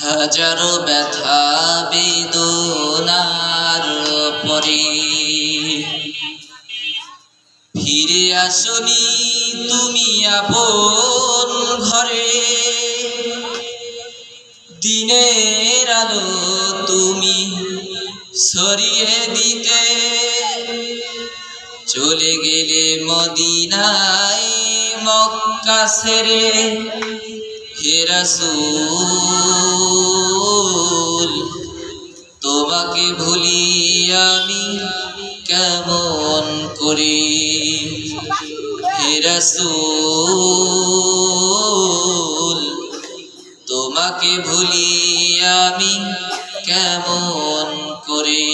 হাজারো ব্যথা বেদনার পরে ফিরে আসনি তুমি আপন ঘরে। দিনের আলো তুমি ছড়িয়ে দিতে চলে গেলে মদিনায় মক্কা ছেড়ে। হে রাসূল তোমাকে ভুলি আমি কেমন করে। হে রাসূল তোমাকে ভুলি আমি কেমন করে।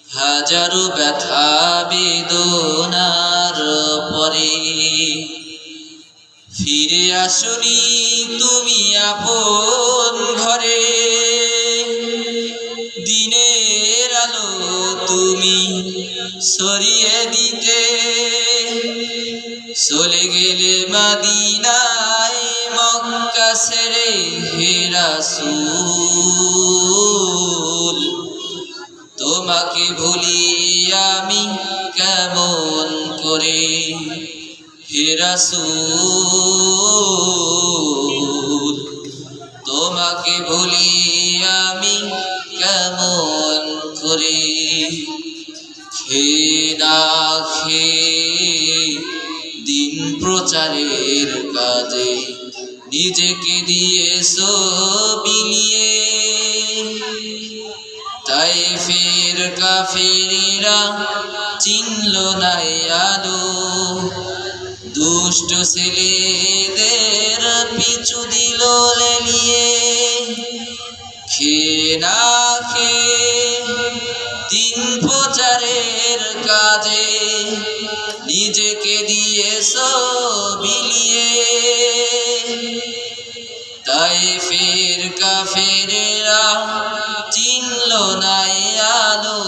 হাজারো ব্যথা বেদনার পরে ফিরে আসনি তুমি আপন ঘরে। দিনের আলো তুমি ছড়িয়ে দিতে চলে গেলে মদিনায় মক্কা ছেড়ে। হে রাসূল তোমাকে ভুলি আমি কেমন করে। হে রাসূল তোমাকে ভুলি আমি কেমন করে। খেয়ে না খেয়ে দিন প্রচারের কাজে নিজেকে দিয়েছো বিলিয়ে। তায়েফের কাফেরেরা চিনল না আলো, দুষ্ট ছেলেদের পিছু দিল লেলিয়ে। খেয়ে না খেয়ে দিন প্রচারের কাজে নিজেকে দিয়েছো বিলিয়ে। তায়েফের কাফেরেরা চিনল না আলো,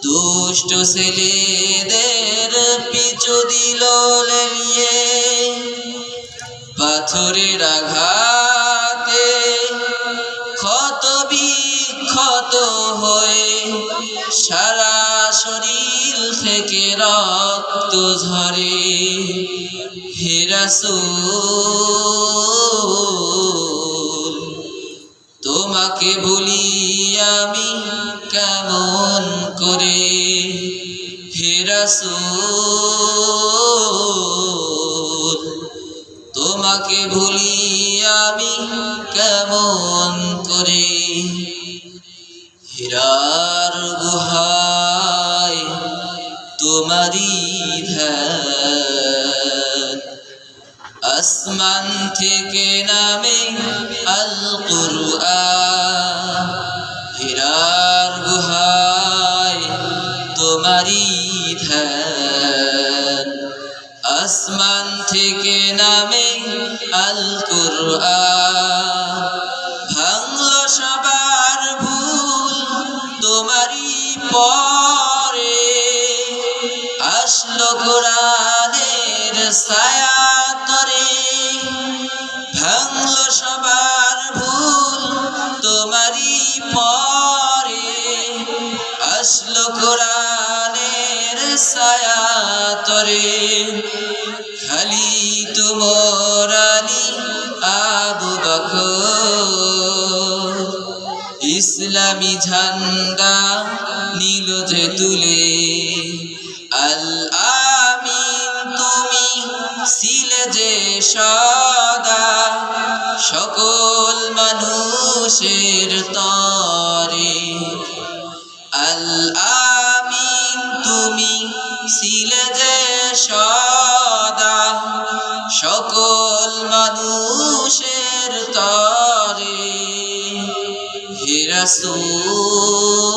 দুষ্ট ছেলেদের পিছু দিল লেলিয়ে। পাথরের আঘাতে ক্ষত বিক্ষত হয়ে সারা শরীর থেকে রক্ত ঝরে। হে রাসূল তোমাকে ভুলি আমি কেমন করে। হে রাসূল তোমাকে ভুলি আমি কেমন করে। হীরার গুহায় তোমারি ধ্যান, আসমান থেকে নামে আল কুরআন। হীরার গুহায় তোমারি ধ্যান, আসমান থেকে নামে আল কুরআন। ভাঙল সবার ভুল তোমারি পরে, আসলো কোরআনের ছায়া তরে। ভাঙল সবার ভুল তোমারি পরে, আসলো কোরআনের ছায়া তরে। খালি তোমার আলী আবু বকর ইসলামী ঝান্ডা নীল যে তুলে। আল আমিন তুমি ছিলে যে সদা সকল মানুষের তরে। আল আমিন তুমি ছিলে যে সদা সকল মানুষের তরে। হে রাসূল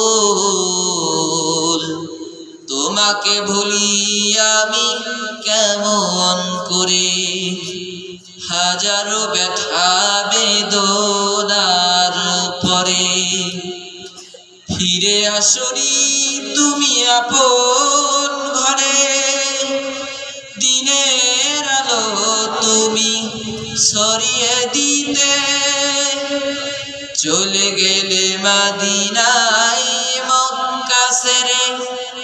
তোমাকে ভুলি আমি কেমন করে। হাজারো ব্যথা বেদনার পরে ফিরে আসনি তুমি আপন ঘরে। দিনের আলো তুমি ছড়িয়ে দিতে চলে গেলে মদিনায় মক্কা ছেড়ে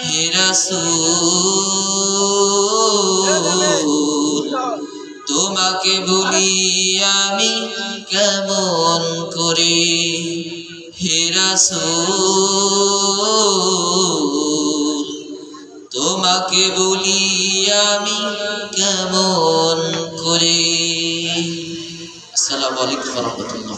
হে রাসূল তোমাকে ভুলি আমি কেমন করে হে রাসূল তোমাকে ভুলি আমি কেমন করে। আসসালামু আলাইকুম ওয়া রাহমাতুল্লাহ।